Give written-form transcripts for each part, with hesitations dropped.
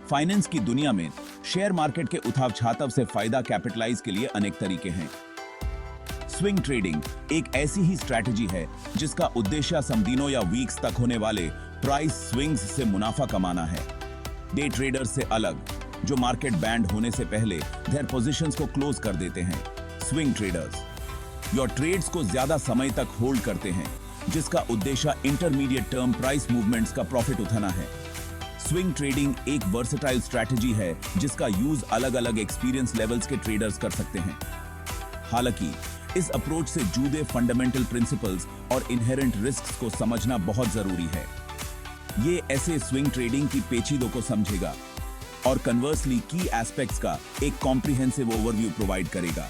Finance की दुनिया में शेयर मार्केट के उठाव छातव से फायदा कैपिटलाइज के लिए अनेक तरीके हैं। स्विंग ट्रेडिंग एक ऐसी ही स्ट्रैटेजी है जिसका उद्देश्य सम दिनों या वीक्स तक होने वाले प्राइस स्विंग्स से मुनाफा कमाना है। डे ट्रेडर्स से अलग, जो मार्केट बैंड होने से पहले देयर पोजीशंस को क्लोज कर देते हैं। स्विंग ट्रेडर्स योर ट्रेड्स को ज्यादा समय तक होल्ड करते हैं, जिसका उद्देश्य इंटरमीडिएट टर्म प्राइस मूवमेंट्स का प्रॉफिट उठाना है। स्विंग ट्रेडिंग एक वर्सेटाइल स्ट्रैटेजी है जिसका यूज अलग अलग एक्सपीरियंस लेवल्स के ट्रेडर्स कर सकते हैं। हालांकि इस अप्रोच से जुड़े फंडामेंटल प्रिंसिपल्स और इनहेरेंट रिस्क्स को समझना बहुत जरूरी है। ये ऐसे स्विंग ट्रेडिंग की पेचीदों को समझेगा और कन्वर्सली की एस्पेक्ट्स का एक कॉम्प्रिहेंसिव ओवरव्यू प्रोवाइड करेगा।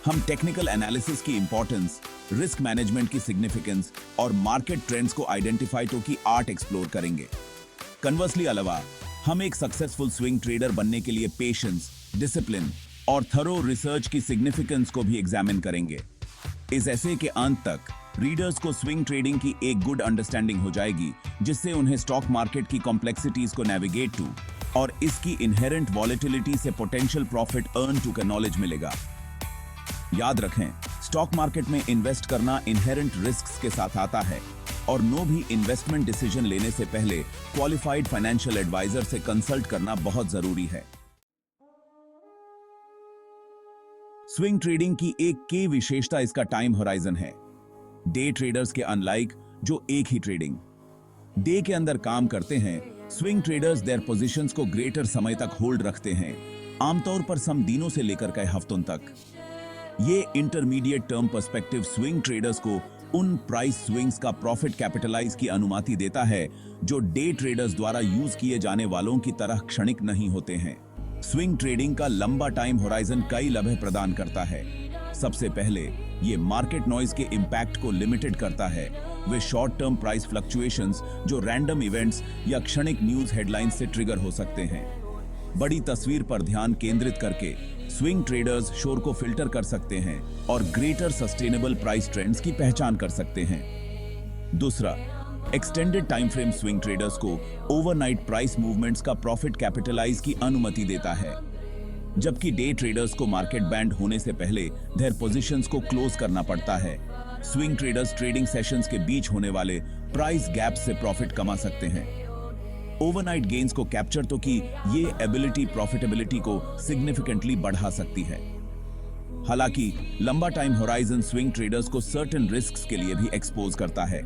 हम टेक्निकल एनालिसिस की इंपॉर्टेंस, रिस्क मैनेजमेंट की सिग्निफिकेंस और मार्केट ट्रेंड्स को आइडेंटिफाई तो की आर्ट एक्सप्लोर करेंगे। कन्वर्सली अलावा हम एक सक्सेसफुल स्विंग ट्रेडर बनने के लिए पेशेंस, डिसिप्लिन और थरो रिसर्च की सिग्निफिकेंस को भी एग्जामिन करेंगे। इस ऐसे के अंत तक रीडर्स को स्विंग ट्रेडिंग की एक गुड अंडरस्टैंडिंग हो जाएगी, जिससे उन्हें स्टॉक मार्केट की कॉम्प्लेक्सिटीज को नेविगेट टू और इसकी इनहेरेंट वॉलेटिलिटी से पोटेंशियल प्रॉफिट अर्न टू का नॉलेज मिलेगा। याद रखें, स्टॉक मार्केट में इन्वेस्ट करना इनहेरेंट रिस्क्स के साथ आता है और नो भी इन्वेस्टमेंट डिसीजन लेने से पहले क्वालिफाइड फाइनेंशियल एडवाइजर से कंसल्ट करना बहुत जरूरी है। स्विंग ट्रेडिंग की एक की विशेषता इसका टाइम होराइजन है। डे ट्रेडर्स के अनलाइक, जो एक ही ट्रेडिंग डे के अंदर काम करते हैं, स्विंग ट्रेडर्स देयर पोजीशंस को ग्रेटर समय तक होल्ड रखते हैं, आमतौर पर सम दिनों से लेकर कई हफ्तों तक। ये intermediate term perspective swing traders को उन प्राइस स्विंग्स का प्रॉफिट कैपिटलाइज की अनुमति देता है जो डे ट्रेडर्स द्वारा यूज किए जाने वालों की तरह क्षणिक नहीं होते हैं। स्विंग ट्रेडिंग का लंबा टाइम होराइजन कई लाभ प्रदान करता है। सबसे पहले ये मार्केट नॉइज के इंपैक्ट को लिमिटेड करता है। वे शॉर्ट टर्म प्राइस फ्लक्चुएशंस जो रैंडम इवेंट्स या क्षणिक न्यूज हेडलाइंस से ट्रिगर हो सकते हैं। बड़ी तस्वीर पर ध्यान केंद्रित करके स्विंग ट्रेडर्स शोर को फिल्टर कर सकते हैं और ग्रेटर सस्टेनेबल प्राइस ट्रेंड्स की पहचान कर सकते हैं। दूसरा, extended time frame swing traders को ओवरनाइट प्राइस मूवमेंट्स का प्रॉफिट कैपिटलाइज की अनुमति देता है, जबकि डे ट्रेडर्स को मार्केट बैंड होने से पहले देयर पोजीशंस को क्लोज करना पड़ता है। स्विंग ट्रेडर्स ट्रेडिंग सेशंस के बीच होने वाले प्राइस गैप से प्रॉफिट कमा सकते हैं। ओवरनाइट गेन्स को कैप्चर तो की ये एबिलिटी प्रॉफिटेबिलिटी को सिग्निफिकेंटली बढ़ा सकती है। हालांकि लंबा टाइम होराइजन स्विंग ट्रेडर्स को सर्टेन रिस्क्स के लिए भी एक्सपोज करता है।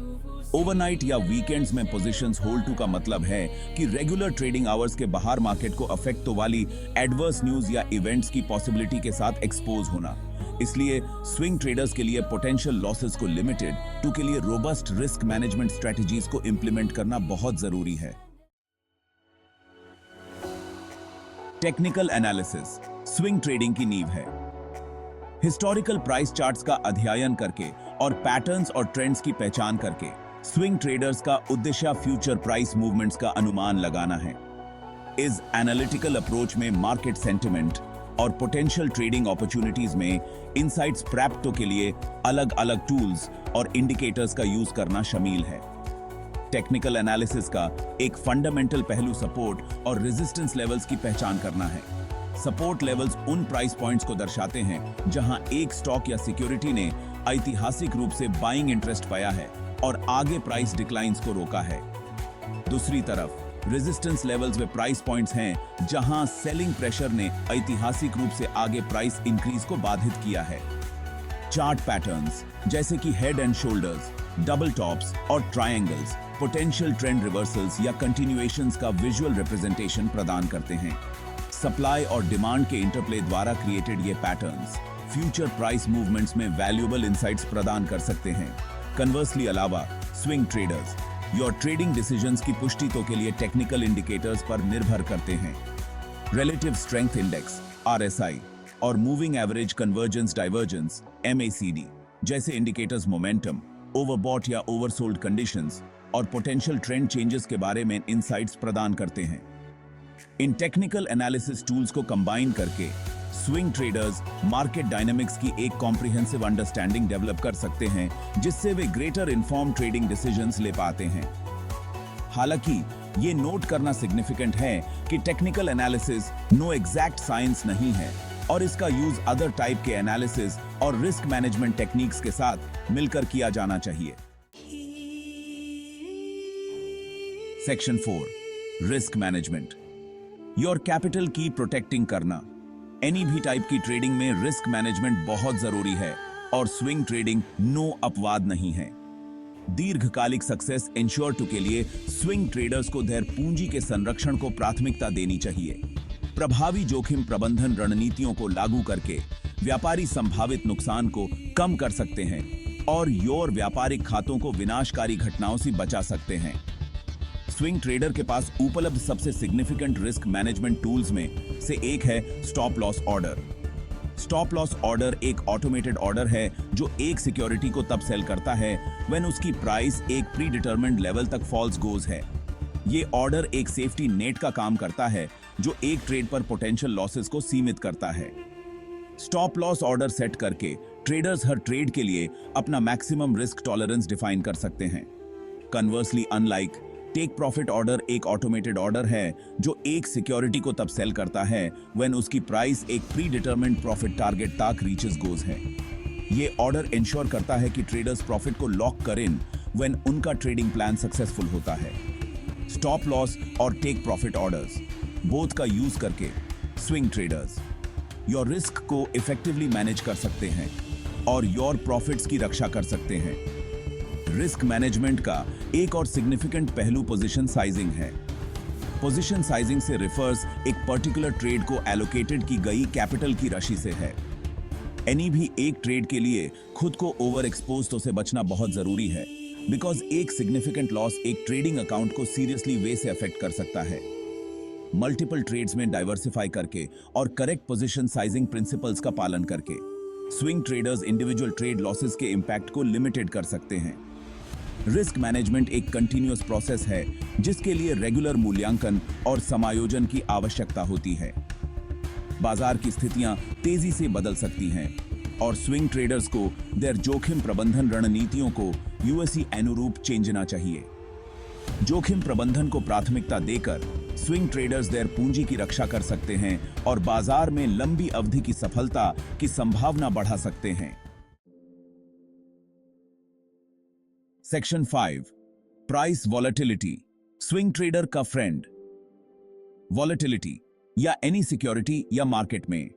ओवरनाइट या वीकेंड्स में पोजीशंस होल्ड टू का मतलब है कि रेगुलर ट्रेडिंग आवर्स के बाहर मार्केट को अफेक्ट तो वाली एडवर्स न्यूज या इवेंट्स की पॉसिबिलिटी के साथ एक्सपोज होना। इसलिए स्विंग ट्रेडर्स के लिए पोटेंशियल लॉसेस को लिमिटेड टू के लिए रोबस्ट रिस्क मैनेजमेंट स्ट्रेटजीज को इंप्लीमेंट करना बहुत जरूरी है। टेक्निकल एनालिसिस स्विंग ट्रेडिंग की नींव है। हिस्टोरिकल प्राइस चार्ट्स का अध्ययन करके और पैटर्न्स और ट्रेंड्स की पहचान करके स्विंग ट्रेडर्स का उद्देश्य फ्यूचर प्राइस मूवमेंट्स का अनुमान लगाना है। इस एनालिटिकल अप्रोच में मार्केट सेंटिमेंट और पोटेंशियल ट्रेडिंग अपॉर्चुनिटीज में इनसाइट्स प्राप्त के लिए अलग अलग टूल्स और इंडिकेटर्स का यूज करना शामिल है। टेक्निकल एनालिसिस का एक फंडामेंटल पहलू सपोर्ट और रेजिस्टेंस लेवल्स की पहचान करना है। सपोर्ट लेवल्स उन प्राइस पॉइंट्स को दर्शाते हैं जहां एक स्टॉक या सिक्योरिटी ने ऐतिहासिक रूप से बाइंग इंटरेस्ट पाया है और आगे प्राइस डिक्लाइंस को रोका है। दूसरी तरफ रेजिस्टेंस लेवल्स वे प्राइस पॉइंट्स हैं जहां सेलिंग प्रेशर ने ऐतिहासिक रूप से आगे प्राइस इंक्रीज को बाधित किया है। चार्ट पैटर्न्स जैसे कि head and shoulders, double tops और ट्रायंगल्स पोटेंशियल ट्रेंड रिवर्सल्स या कंटिन्यूएशंस का विजुअल रिप्रेजेंटेशन प्रदान करते हैं। सप्लाई और डिमांड के इंटरप्ले द्वारा क्रिएटेड ये पैटर्न्स फ्यूचर प्राइस मूवमेंट्स में वैल्यूएबल इंसाइट्स प्रदान कर सकते हैं। कन्वर्सली अलावा swing traders your trading decisions की पुष्टि तो के लिए टेक्निकल इंडिकेटर्स पर निर्भर करते हैं। रिलेटिव स्ट्रेंथ इंडेक्स RSI और moving average convergence divergence MACD जैसे इंडिकेटर्स मोमेंटम, ओवरबॉट या ओवरसोल्ड कंडीशंस और पोटेंशियल ट्रेंड चेंजेस के बारे में इनसाइट्स प्रदान करते हैं। इन टेक्निकल एनालिसिस टूल्स को कंबाइन करके स्विंग ट्रेडर्स मार्केट डायनामिक्स की एक कॉम्प्रिहेंसिव अंडरस्टैंडिंग डेवलप कर सकते हैं, जिससे वे ग्रेटर इन्फॉर्म ट्रेडिंग डिसीजंस ले पाते हैं। हालांकि ये नोट करना सिग्निफिकेंट है कि technical analysis no exact science नहीं है और इसका यूज अदर टाइप के एनालिसिस और रिस्क मैनेजमेंट टेक्निक्स के साथ मिलकर किया जाना चाहिए। Section 4 risk management. Your capital की प्रोटेक्टिंग करना। एनी भी टाइप की ट्रेडिंग में रिस्क मैनेजमेंट बहुत जरूरी है और स्विंग ट्रेडिंग नो अपवाद नहीं है। दीर्घकालिक सक्सेस इंश्योर टू के लिए स्विंग ट्रेडर्स को देर पूंजी के संरक्षण को प्राथमिकता देनी चाहिए। प्रभावी जोखिम प्रबंधन रणनीतियों को लागू करके व्यापारी संभावित नुकसान को कम कर सकते हैं और योर व्यापारिक खातों को विनाशकारी घटनाओं से बचा सकते हैं। स्विंग ट्रेडर के पास उपलब्ध सबसे सिग्निफिकेंट रिस्क मैनेजमेंट टूल्स में से एक है stop loss order. Stop loss order एक ऑटोमेटेड ऑर्डर है जो एक सिक्योरिटी को तब सेल करता है व्हेन उसकी प्राइस एक प्री डिटरमिन्ड लेवल तक फॉल्स गोज है। ये ऑर्डर एक सेफ्टी नेट का काम करता है जो एक ट्रेड पर पोटेंशियल लॉसेस को सीमित करता है। स्टॉप लॉस ऑर्डर सेट करके ट्रेडर्स हर ट्रेड के लिए अपना मैक्सिमम रिस्क टॉलरेंस डिफाइन कर सकते हैं। Conversely unlike take profit order एक ऑटोमेटेड ऑर्डर है जो एक सिक्योरिटी को तब सेल करता है व्हेन उसकी प्राइस एक प्री डिटरमिन्ड प्रॉफिट टारगेट तक रीचेस गोज है। ये ऑर्डर इंश्योर करता है कि ट्रेडर्स प्रॉफिट को लॉक करें व्हेन उनका ट्रेडिंग प्लान सक्सेसफुल होता है। स्टॉप लॉस और टेक प्रॉफिट ऑर्डर्स बोथ का यूज करके स्विंग ट्रेडर्स योर रिस्क को इफेक्टिवली मैनेज कर सकते हैं और योर प्रॉफिट्स की रक्षा कर सकते हैं। रिस्क मैनेजमेंट का एक और सिग्निफिकेंट पहलू पोजीशन साइजिंग है। पोजीशन साइजिंग से रिफर्स एक पर्टिकुलर ट्रेड को एलोकेटेड की गई कैपिटल की राशि से है। एनी भी एक ट्रेड के लिए खुद को ओवर एक्सपोज से बचना बहुत जरूरी है बिकॉज एक सिग्निफिकेंट लॉस एक ट्रेडिंग अकाउंट को सीरियसली वे से अफेक्ट कर सकता है। मल्टीपल ट्रेड्स में डाइवर्सिफाई करके और करेक्ट पोजीशन साइजिंग प्रिंसिपल्स का पालन करके swing traders individual trade losses के इंपैक्ट को लिमिटेड कर सकते हैं। रिस्क मैनेजमेंट एक कंटिन्यूअस प्रोसेस है जिसके लिए रेगुलर मूल्यांकन और समायोजन की आवश्यकता होती है। बाजार की स्थितियां तेजी से बदल सकती हैं और स्विंग ट्रेडर्स को देर जोखिम प्रबंधन रणनीतियों को यूएसई अनुरूप चेंजना चाहिए। जोखिम प्रबंधन को प्राथमिकता देकर स्विंग ट्रेडर्स देर पूंजी की रक्षा कर सकते हैं और बाजार में लंबी अवधि की सफलता की संभावना बढ़ा सकते हैं। Section 5 price volatility. Swing trader का फ्रेंड। वॉलेटिलिटी या एनी सिक्योरिटी या मार्केट में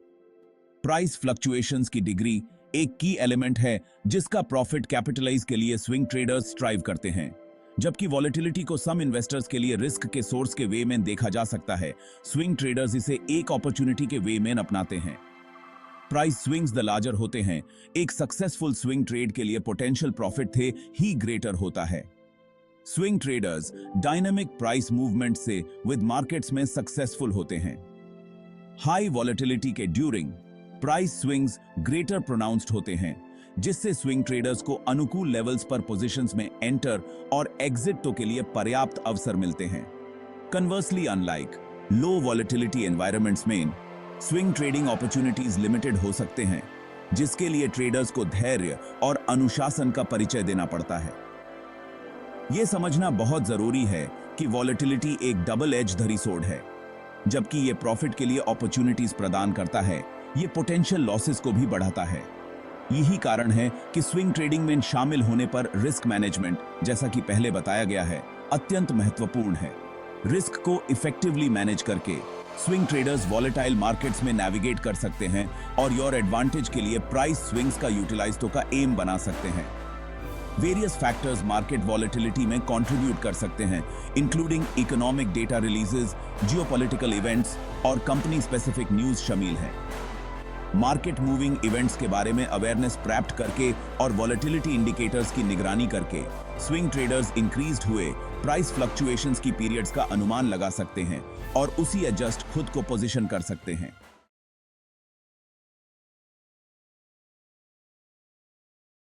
प्राइस फ्लक्चुएशंस की डिग्री एक की एलिमेंट है जिसका प्रॉफिट कैपिटलाइज के लिए स्विंग ट्रेडर्स स्ट्राइव करते हैं। जबकि वॉलेटिलिटी को सम इन्वेस्टर्स के लिए रिस्क के सोर्स के वे में देखा जा सकता है, स्विंग ट्रेडर्स इसे एक अपॉर्चुनिटी के वे में अपनाते हैं। प्राइस स्विंग्स द लार्जर होते हैं, एक सक्सेसफुल स्विंग ट्रेड के लिए पोटेंशियल प्रॉफिट थे ही ग्रेटर होता है। Swing traders dynamic price movement से विद मार्केट्स में सक्सेसफुल होते हैं। हाई वॉलेटिलिटी के during price swings greater pronounced होते हैं जिससे स्विंग ट्रेडर्स को अनुकूल लेवल्स पर पोजीशंस में एंटर और एग्जिट के लिए पर्याप्त अवसर मिलते हैं। कन्वर्सली अनलाइक लो वॉलेटिलिटी एनवायरनमेंट्स में स्विंग ट्रेडिंग अपॉर्चुनिटीज लिमिटेड हो सकते हैं जिसके लिए ट्रेडर्स को धैर्य और अनुशासन का परिचय देना पड़ता है। यह समझना बहुत जरूरी है कि वॉलेटिलिटी एक डबल एज धरी सोर्ड है। जबकि यह प्रॉफिट के लिए अपॉर्चुनिटीज प्रदान करता है, यह पोटेंशियल लॉसेस को भी बढ़ाता है। यही कारण है कि स्विंग ट्रेडिंग में शामिल होने पर रिस्क मैनेजमेंट, जैसा कि पहले बताया गया है, अत्यंत महत्वपूर्ण है। रिस्क को इफेक्टिवली मैनेज करके स्विंग ट्रेडर्स वॉलेटाइल मार्केट्स में नेविगेट कर सकते हैं और योर एडवांटेज के लिए प्राइस स्विंग्स का यूटिलाइज का एम बना सकते हैं। वेरियस फैक्टर्स मार्केट वॉलेटिलिटी में कंट्रीब्यूट कर सकते हैं, including economic data releases, geopolitical events और कंपनी स्पेसिफिक न्यूज शामिल हैं। मार्केट मूविंग इवेंट्स के बारे में अवेयरनेस प्राप्त करके और वॉलेटिलिटी इंडिकेटर्स की निगरानी करके स्विंग ट्रेडर्स इंक्रीज्ड हुए प्राइस फ्लक्चुएशंस की पीरियड्स का अनुमान लगा सकते हैं और उसी एडजस्ट खुद को पोजीशन कर सकते हैं।